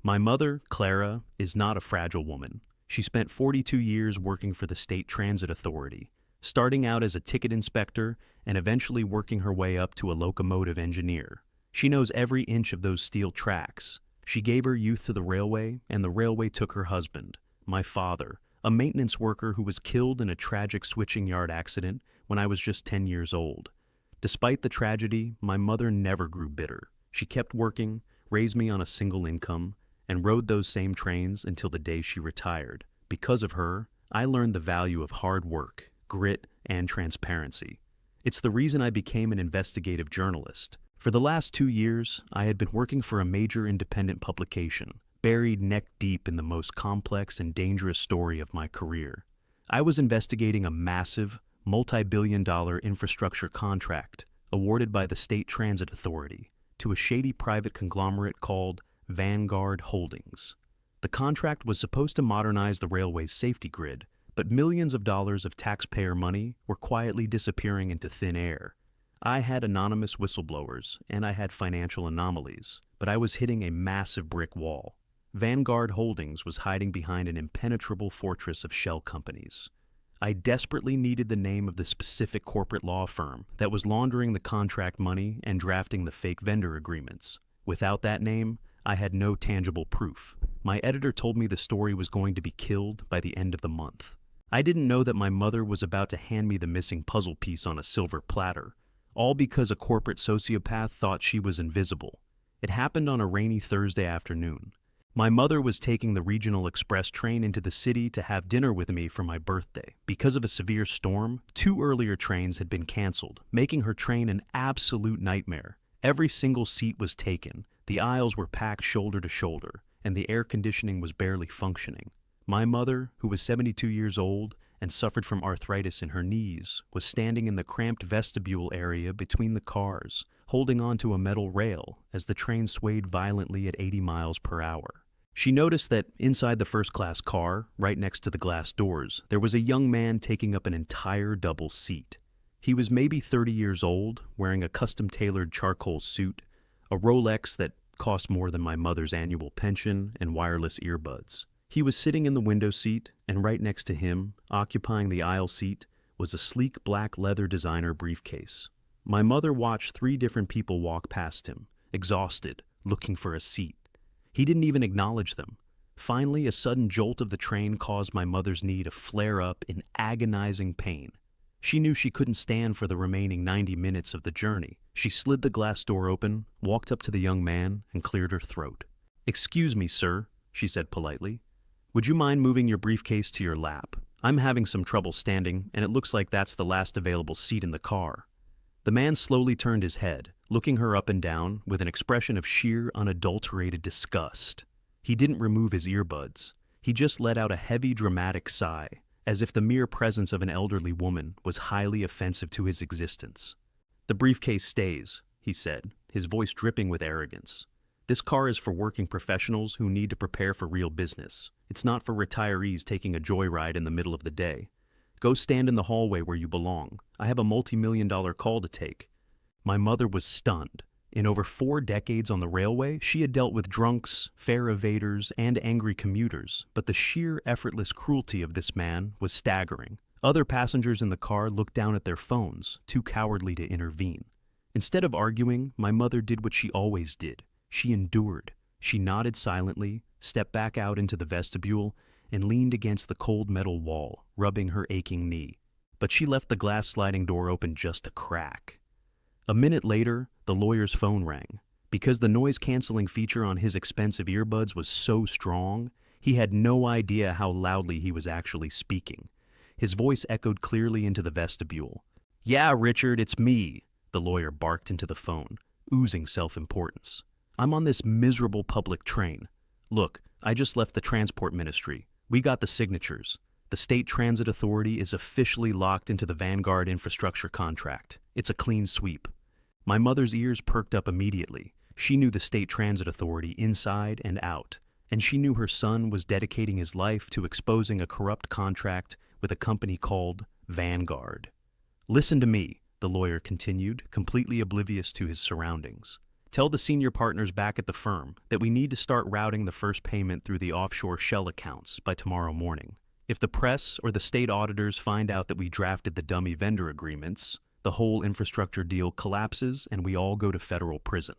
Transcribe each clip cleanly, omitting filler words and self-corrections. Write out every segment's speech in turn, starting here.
My mother, Clara, is not a fragile woman. She spent 42 years working for the State Transit Authority, starting out as a ticket inspector and eventually working her way up to a locomotive engineer. She knows every inch of those steel tracks. She gave her youth to the railway, and the railway took her husband, my father, a maintenance worker who was killed in a tragic switching yard accident when I was just 10 years old. Despite the tragedy, my mother never grew bitter. She kept working, raised me on a single income, and rode those same trains until the day she retired. Because of her, I learned the value of hard work, grit, and transparency. It's the reason I became an investigative journalist. For the last 2 years, I had been working for a major independent publication, buried neck-deep in the most complex and dangerous story of my career. I was investigating a massive, multi-billion-dollar infrastructure contract awarded by the State Transit Authority to a shady private conglomerate called Vanguard Holdings. The contract was supposed to modernize the railway's safety grid, but millions of dollars of taxpayer money were quietly disappearing into thin air. I had anonymous whistleblowers, and I had financial anomalies, but I was hitting a massive brick wall. Vanguard Holdings was hiding behind an impenetrable fortress of shell companies. I desperately needed the name of the specific corporate law firm that was laundering the contract money and drafting the fake vendor agreements. Without that name, I had no tangible proof. My editor told me the story was going to be killed by the end of the month. I didn't know that my mother was about to hand me the missing puzzle piece on a silver platter, all because a corporate sociopath thought she was invisible. It happened on a rainy Thursday afternoon. My mother was taking the regional express train into the city to have dinner with me for my birthday. Because of a severe storm, 2 earlier trains had been canceled, making her train an absolute nightmare. Every single seat was taken, the aisles were packed shoulder to shoulder, and the air conditioning was barely functioning. My mother, who was 72 years old and suffered from arthritis in her knees, was standing in the cramped vestibule area between the cars, holding onto a metal rail as the train swayed violently at 80 miles per hour. She noticed that inside the first-class car, right next to the glass doors, there was a young man taking up an entire double seat. He was maybe 30 years old, wearing a custom-tailored charcoal suit, a Rolex that cost more than my mother's annual pension, and wireless earbuds. He was sitting in the window seat, and right next to him, occupying the aisle seat, was a sleek black leather designer briefcase. My mother watched 3 different people walk past him, exhausted, looking for a seat. He didn't even acknowledge them. Finally, a sudden jolt of the train caused my mother's knee to flare up in agonizing pain. She knew she couldn't stand for the remaining 90 minutes of the journey. She slid the glass door open, walked up to the young man, and cleared her throat. "Excuse me, sir," she said politely. "Would you mind moving your briefcase to your lap? I'm having some trouble standing, and it looks like that's the last available seat in the car." The man slowly turned his head, looking her up and down with an expression of sheer, unadulterated disgust. He didn't remove his earbuds. He just let out a heavy, dramatic sigh, as if the mere presence of an elderly woman was highly offensive to his existence. "The briefcase stays," he said, his voice dripping with arrogance. "This car is for working professionals who need to prepare for real business. It's not for retirees taking a joyride in the middle of the day. Go stand in the hallway where you belong. I have a multi-million-dollar call to take." My mother was stunned. In over 4 decades on the railway, she had dealt with drunks, fare evaders, and angry commuters, but the sheer effortless cruelty of this man was staggering. Other passengers in the car looked down at their phones, too cowardly to intervene. Instead of arguing, my mother did what she always did. She endured. She nodded silently, stepped back out into the vestibule, and leaned against the cold metal wall, rubbing her aching knee. But she left the glass sliding door open just a crack. A minute later, the lawyer's phone rang. Because the noise-canceling feature on his expensive earbuds was so strong, he had no idea how loudly he was actually speaking. His voice echoed clearly into the vestibule. "Yeah, Richard, it's me," the lawyer barked into the phone, oozing self-importance. "I'm on this miserable public train. Look, I just left the transport ministry. We got the signatures. The State Transit Authority is officially locked into the Vanguard infrastructure contract. It's a clean sweep." My mother's ears perked up immediately. She knew the State Transit Authority inside and out, and she knew her son was dedicating his life to exposing a corrupt contract with a company called Vanguard. "Listen to me," the lawyer continued, completely oblivious to his surroundings. Tell the senior partners back at the firm that we need to start routing the first payment through the offshore shell accounts by tomorrow morning. If the press or the state auditors find out that we drafted the dummy vendor agreements, the whole infrastructure deal collapses and we all go to federal prison."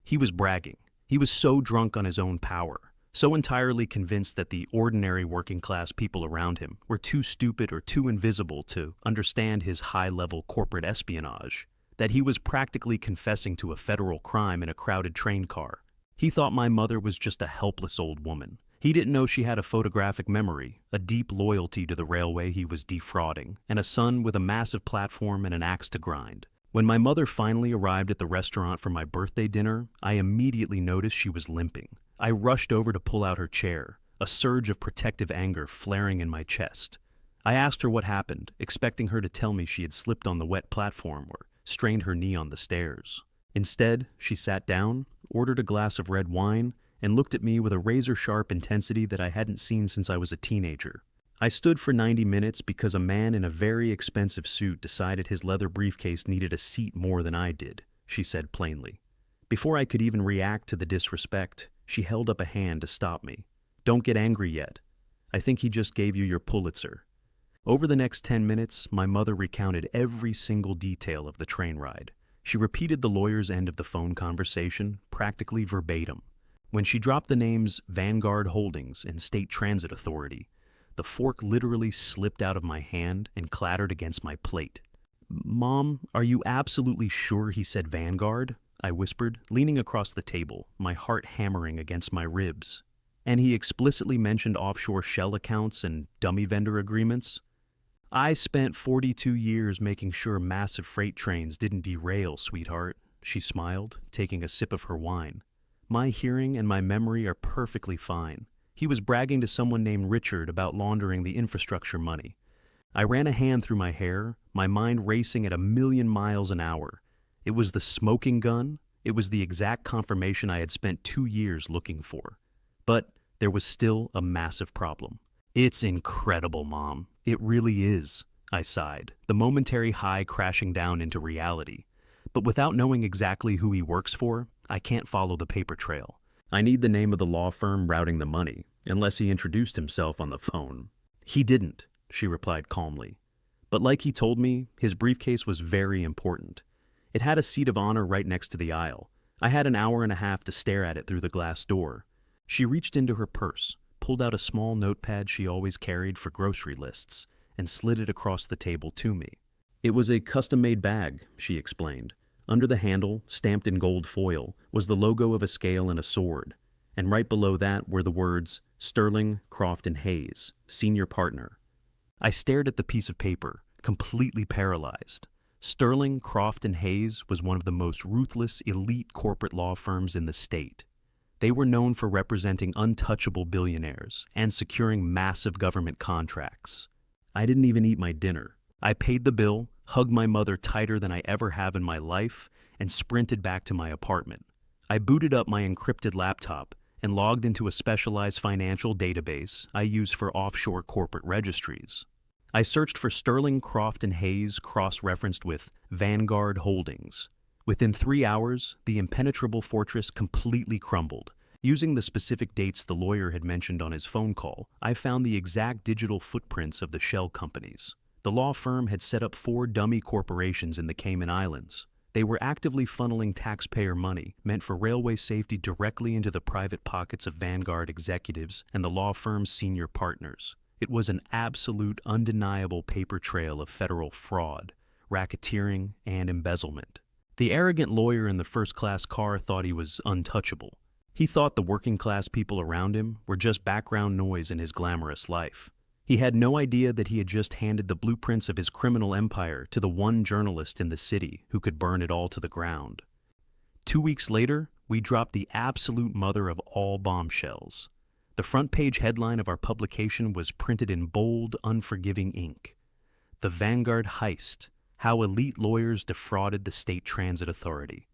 He was bragging. He was so drunk on his own power, so entirely convinced that the ordinary working-class people around him were too stupid or too invisible to understand his high-level corporate espionage, that he was practically confessing to a federal crime in a crowded train car. He thought my mother was just a helpless old woman. He didn't know she had a photographic memory, a deep loyalty to the railway he was defrauding, and a son with a massive platform and an axe to grind. When my mother finally arrived at the restaurant for my birthday dinner, I immediately noticed she was limping. I rushed over to pull out her chair, a surge of protective anger flaring in my chest. I asked her what happened, expecting her to tell me she had slipped on the wet platform or strained her knee on the stairs. Instead, she sat down, ordered a glass of red wine, and looked at me with a razor-sharp intensity that I hadn't seen since I was a teenager. I stood for 90 minutes because a man in a very expensive suit decided his leather briefcase needed a seat more than I did, she said plainly. Before I could even react to the disrespect, she held up a hand to stop me. "Don't get angry yet. I think he just gave you your Pulitzer." Over the next 10 minutes, my mother recounted every single detail of the train ride. She repeated the lawyer's end of the phone conversation, practically verbatim. When she dropped the names Vanguard Holdings and State Transit Authority, the fork literally slipped out of my hand and clattered against my plate. "Mom, are you absolutely sure he said Vanguard?" I whispered, leaning across the table, my heart hammering against my ribs. "And he explicitly mentioned offshore shell accounts and dummy vendor agreements?" "I spent 42 years making sure massive freight trains didn't derail, sweetheart," she smiled, taking a sip of her wine. "My hearing and my memory are perfectly fine. He was bragging to someone named Richard about laundering the infrastructure money." I ran a hand through my hair, my mind racing at 1,000,000 miles an hour. It was the smoking gun. It was the exact confirmation I had spent 2 years looking for. But there was still a massive problem. "It's incredible, Mom. It really is," I sighed, the momentary high crashing down into reality. "But without knowing exactly who he works for, I can't follow the paper trail. I need the name of the law firm routing the money, unless he introduced himself on the phone." "He didn't," she replied calmly. "But like he told me, his briefcase was very important. It had a seat of honor right next to the aisle. I had an hour and a half to stare at it through the glass door." She reached into her purse, pulled out a small notepad she always carried for grocery lists, and slid it across the table to me. "It was a custom-made bag," she explained. Under the handle, stamped in gold foil, was the logo of a scale and a sword, and right below that were the words, "Sterling, Croft and Hayes, Senior Partner." I stared at the piece of paper, completely paralyzed. Sterling, Croft and Hayes was one of the most ruthless, elite corporate law firms in the state. They were known for representing untouchable billionaires and securing massive government contracts. I didn't even eat my dinner. I paid the bill, hugged my mother tighter than I ever have in my life, and sprinted back to my apartment. I booted up my encrypted laptop and logged into a specialized financial database I use for offshore corporate registries. I searched for Sterling, Croft and Hayes cross-referenced with Vanguard Holdings. Within 3 hours, the impenetrable fortress completely crumbled. Using the specific dates the lawyer had mentioned on his phone call, I found the exact digital footprints of the shell companies. The law firm had set up 4 dummy corporations in the Cayman Islands. They were actively funneling taxpayer money meant for railway safety directly into the private pockets of Vanguard executives and the law firm's senior partners. It was an absolute, undeniable paper trail of federal fraud, racketeering, and embezzlement. The arrogant lawyer in the first-class car thought he was untouchable. He thought the working-class people around him were just background noise in his glamorous life. He had no idea that he had just handed the blueprints of his criminal empire to the one journalist in the city who could burn it all to the ground. 2 weeks later, we dropped the absolute mother of all bombshells. The front-page headline of our publication was printed in bold, unforgiving ink. "The Vanguard Heist: How Elite Lawyers Defrauded the State Transit Authority."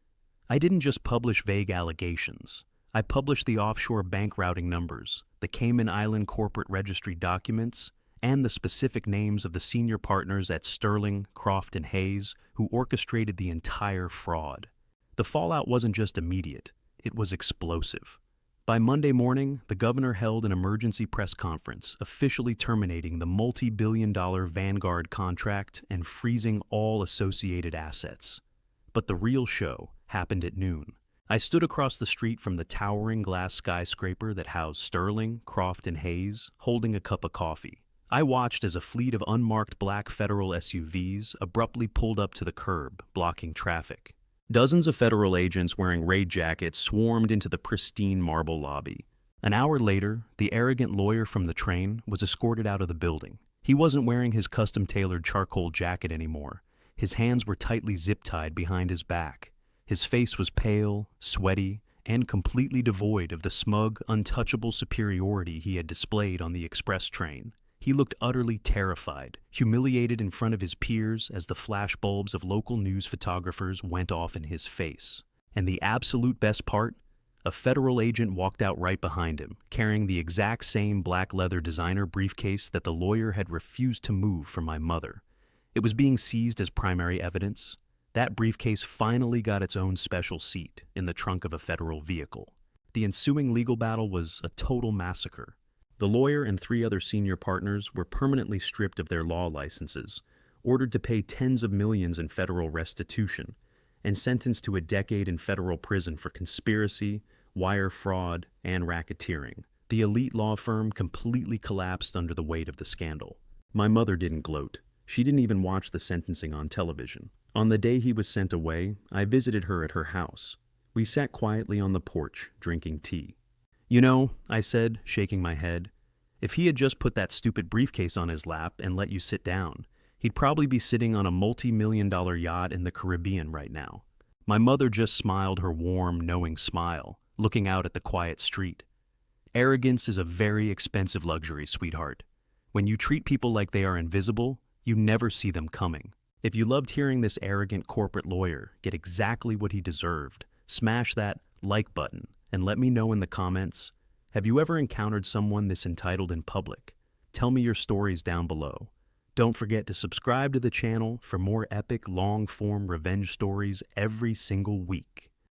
I didn't just publish vague allegations. I published the offshore bank routing numbers, the Cayman Island corporate registry documents, and the specific names of the senior partners at Sterling, Croft and Hayes who orchestrated the entire fraud. The fallout wasn't just immediate, it was explosive. By Monday morning, the governor held an emergency press conference, officially terminating the multi-billion-dollar Vanguard contract and freezing all associated assets. But the real show happened at noon. I stood across the street from the towering glass skyscraper that housed Sterling, Croft, and Hayes, holding a cup of coffee. I watched as a fleet of unmarked black federal SUVs abruptly pulled up to the curb, blocking traffic. Dozens of federal agents wearing raid jackets swarmed into the pristine marble lobby. An hour later, the arrogant lawyer from the train was escorted out of the building. He wasn't wearing his custom-tailored charcoal jacket anymore. His hands were tightly zip-tied behind his back. His face was pale, sweaty, and completely devoid of the smug, untouchable superiority he had displayed on the express train. He looked utterly terrified, humiliated in front of his peers as the flashbulbs of local news photographers went off in his face. And the absolute best part? A federal agent walked out right behind him, carrying the exact same black leather designer briefcase that the lawyer had refused to move for my mother. It was being seized as primary evidence. That briefcase finally got its own special seat in the trunk of a federal vehicle. The ensuing legal battle was a total massacre. The lawyer and 3 other senior partners were permanently stripped of their law licenses, ordered to pay tens of millions in federal restitution, and sentenced to a decade in federal prison for conspiracy, wire fraud, and racketeering. The elite law firm completely collapsed under the weight of the scandal. My mother didn't gloat. She didn't even watch the sentencing on television. On the day he was sent away, I visited her at her house. We sat quietly on the porch, drinking tea. "You know," I said, shaking my head, "if he had just put that stupid briefcase on his lap and let you sit down, he'd probably be sitting on a multi-million-dollar yacht in the Caribbean right now." My mother just smiled her warm, knowing smile, looking out at the quiet street. "Arrogance is a very expensive luxury, sweetheart. When you treat people like they are invisible, you never see them coming." If you loved hearing this arrogant corporate lawyer get exactly what he deserved, smash that like button and let me know in the comments, have you ever encountered someone this entitled in public? Tell me your stories down below. Don't forget to subscribe to the channel for more epic long-form revenge stories every single week.